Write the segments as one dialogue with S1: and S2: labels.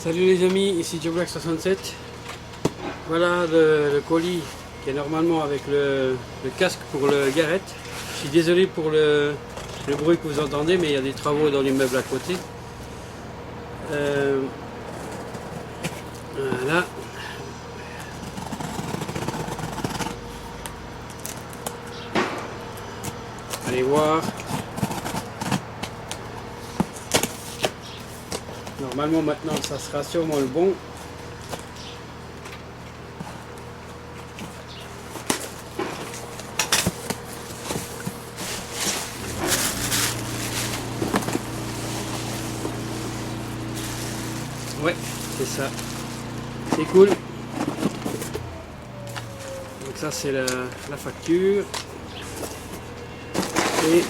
S1: Salut les amis, ici Joe Black 67. Voilà le colis qui est normalement avec le casque pour le Garrett. Je suis désolé pour le bruit que vous entendez, mais il y a des travaux dans l'immeuble à côté. Voilà. Allez voir. Normalement maintenant ça sera sûrement le bon. Ouais, c'est ça. C'est cool. Donc ça c'est la facture. Et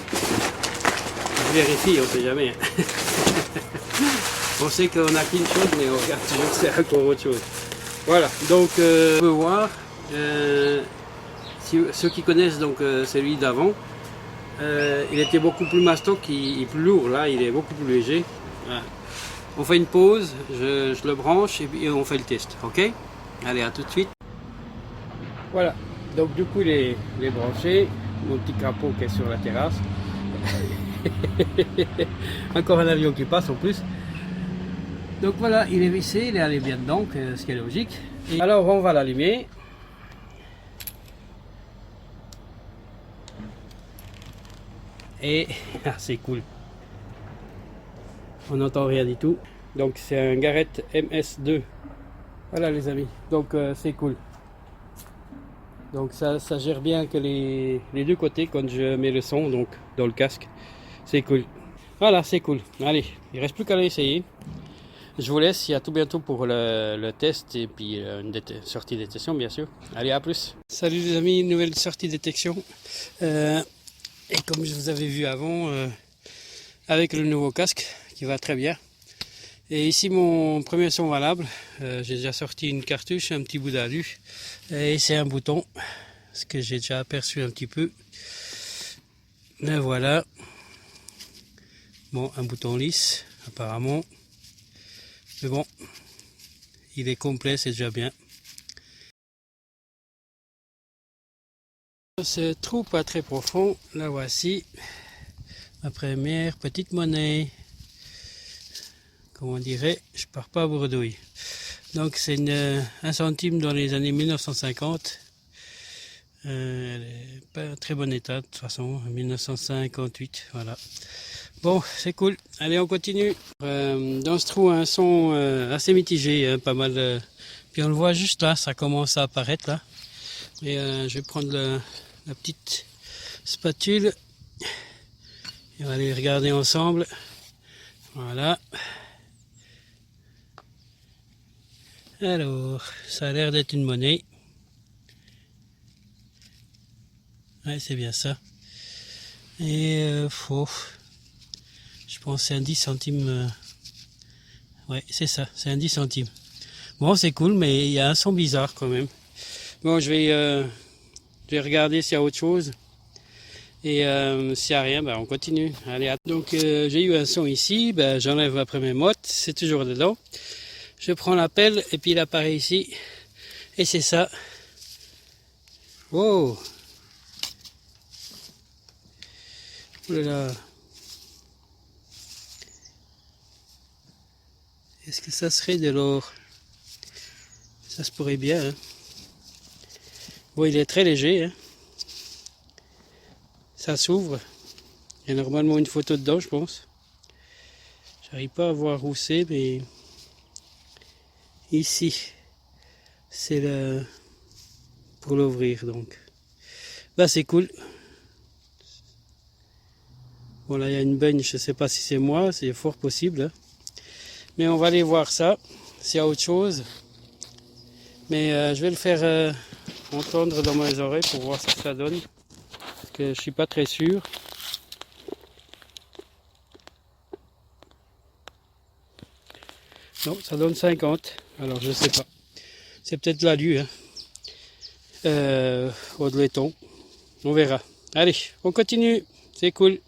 S1: je vérifie, on sait jamais. On sait qu'on a qu'une chose, mais on regarde toujours c'est encore autre chose. Voilà, donc on peut voir, ceux qui connaissent donc celui d'avant, il était beaucoup plus mastoc, plus lourd, là il est beaucoup plus léger. Voilà. On fait une pause, je le branche et puis on fait le test, ok? Allez, à tout de suite. Voilà, donc du coup il est branché, mon petit crapaud qui est sur la terrasse. Encore un avion qui passe en plus. Donc voilà, il est vissé, il est allé bien dedans, ce qui est logique. Et alors on va l'allumer. Et c'est cool. On n'entend rien du tout. Donc c'est un Garrett MS2. Voilà les amis, donc c'est cool. Donc ça gère bien que les deux côtés quand je mets le son donc dans le casque. C'est cool. Voilà, c'est cool. Allez, il ne reste plus qu'à l'essayer. Je vous laisse, et à tout bientôt pour le test et puis une sortie de détection bien sûr. Allez, à plus. Salut les amis, nouvelle sortie de détection. Et comme je vous avais vu avant, avec le nouveau casque qui va très bien. Et ici mon premier son valable, j'ai déjà sorti une cartouche, un petit bout d'alu. Et c'est un bouton, ce que j'ai déjà aperçu un petit peu. Et voilà. Bon, un bouton lisse apparemment. Mais bon, il est complet, c'est déjà bien. Ce trou pas très profond, la voici. Ma première petite monnaie. Comme on dirait, je pars pas à bredouille. Donc c'est 1 centime dans les années 1950. Elle n'est pas en très bon état de toute façon, 1958, voilà. Bon, c'est cool. Allez, on continue. Dans ce trou, un son assez mitigé, hein, pas mal. Puis on le voit juste là, ça commence à apparaître là. Et je vais prendre la petite spatule. Et on va aller regarder ensemble. Voilà. Alors, ça a l'air d'être une monnaie. Ouais, c'est bien ça. Et je pense que c'est un 10 centimes. Ouais, c'est ça, c'est un 10 centimes. Bon, c'est cool, mais il y a un son bizarre quand même. Bon, je vais regarder s'il y a autre chose. Et s'il n'y a rien, ben, on continue. Allez, donc j'ai eu un son ici, ben, j'enlève après mes mottes, c'est toujours dedans. Je prends l'appel et puis il apparaît ici. Et c'est ça. Wow! Oh là là. Est-ce que ça serait de l'or? Ça se pourrait bien. Hein. Bon, il est très léger. Hein. Ça s'ouvre. Il y a normalement une photo dedans, je pense. J'arrive pas à voir où c'est, mais ici, c'est pour l'ouvrir. Donc, bah c'est cool. Bon là, il y a une baigne. Je sais pas si c'est moi. C'est fort possible. Hein. Mais on va aller voir ça. S'il y a autre chose. Mais je vais le faire entendre dans mes oreilles pour voir ce que ça donne. Parce que je suis pas très sûr. Non, ça donne 50. Alors je sais pas. C'est peut-être l'alu. Hein. Au de laiton. On verra. Allez, on continue. C'est cool.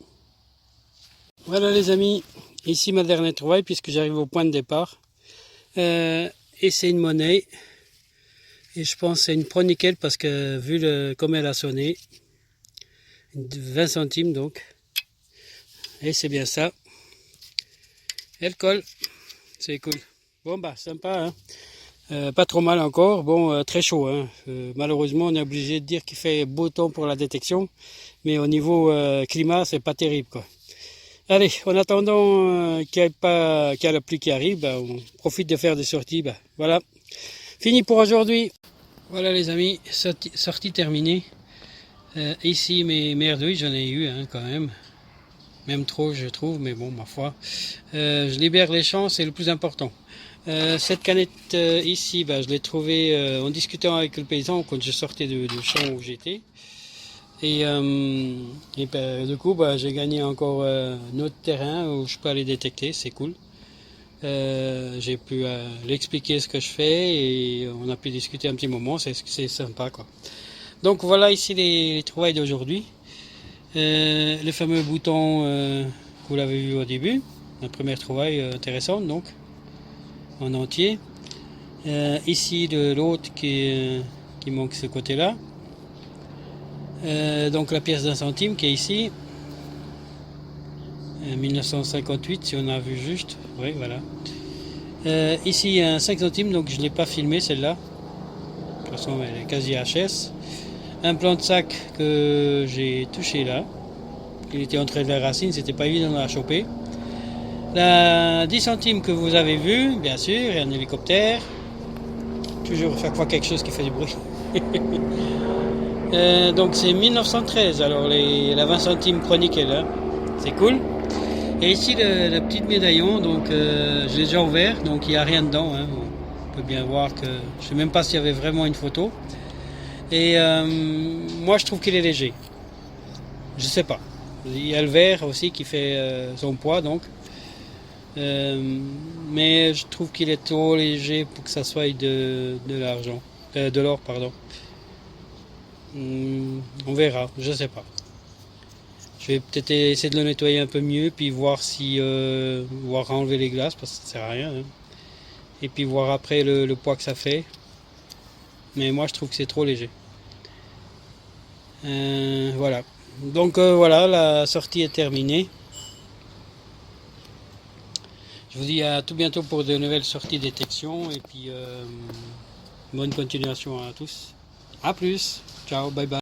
S1: Voilà les amis. Ici ma dernière trouvaille puisque j'arrive au point de départ. Et c'est une monnaie. Et je pense que c'est une Pro Nickel parce que vu comme elle a sonné, 20 centimes donc. Et c'est bien ça. Elle colle. C'est cool. Bon bah sympa hein. Pas trop mal encore. Bon très chaud hein. Malheureusement on est obligé de dire qu'il fait beau temps pour la détection. Mais au niveau climat c'est pas terrible quoi. Allez, en attendant qu'il n'y ait la pluie qui arrive, bah, on profite de faire des sorties. Bah, voilà. Fini pour aujourd'hui. Voilà les amis, sortie terminée. Ici mes merdouilles, j'en ai eu hein, quand même. Même trop je trouve, mais bon ma foi. Je libère les champs, c'est le plus important. Cette canette ici, bah, je l'ai trouvée en discutant avec le paysan quand je sortais du champ où j'étais. Et bah, du coup bah, j'ai gagné encore un autre terrain où je peux aller détecter, c'est cool. J'ai pu lui expliquer ce que je fais et on a pu discuter un petit moment, c'est sympa quoi. Donc voilà ici les trouvailles d'aujourd'hui. Le fameux bouton, vous l'avez vu au début, la première trouvaille intéressante donc, en entier. Ici de l'autre qui manque ce côté là. Donc la pièce d'un centime qui est ici. 1958 si on a vu juste, oui voilà. Ici un 5 centimes, donc je ne l'ai pas filmé celle-là. De toute façon elle est quasi HS. Un plan de sac que j'ai touché là. Il était entre les racines, c'était pas évident de la choper. La 10 centimes que vous avez vu, bien sûr, et un hélicoptère. Toujours chaque fois quelque chose qui fait du bruit. Donc c'est 1913, alors la 20 centimes chronique est là. C'est cool. Et ici le petit médaillon, donc je l'ai déjà ouvert, donc il n'y a rien dedans. Hein. On peut bien voir que je ne sais même pas s'il y avait vraiment une photo. Et moi je trouve qu'il est léger. Je sais pas. Il y a le verre aussi qui fait son poids donc. Mais je trouve qu'il est trop léger pour que ça soit de l'argent. De l'or, pardon. On verra, je sais pas. Je vais peut-être essayer de le nettoyer un peu mieux, puis voir voir enlever les glaces, parce que ça sert à rien. Hein. Et puis voir après le poids que ça fait. Mais moi je trouve que c'est trop léger. Voilà. Donc voilà, la sortie est terminée. Je vous dis à tout bientôt pour de nouvelles sorties détection. Et puis bonne continuation à tous. A plus. Ciao, bye bye.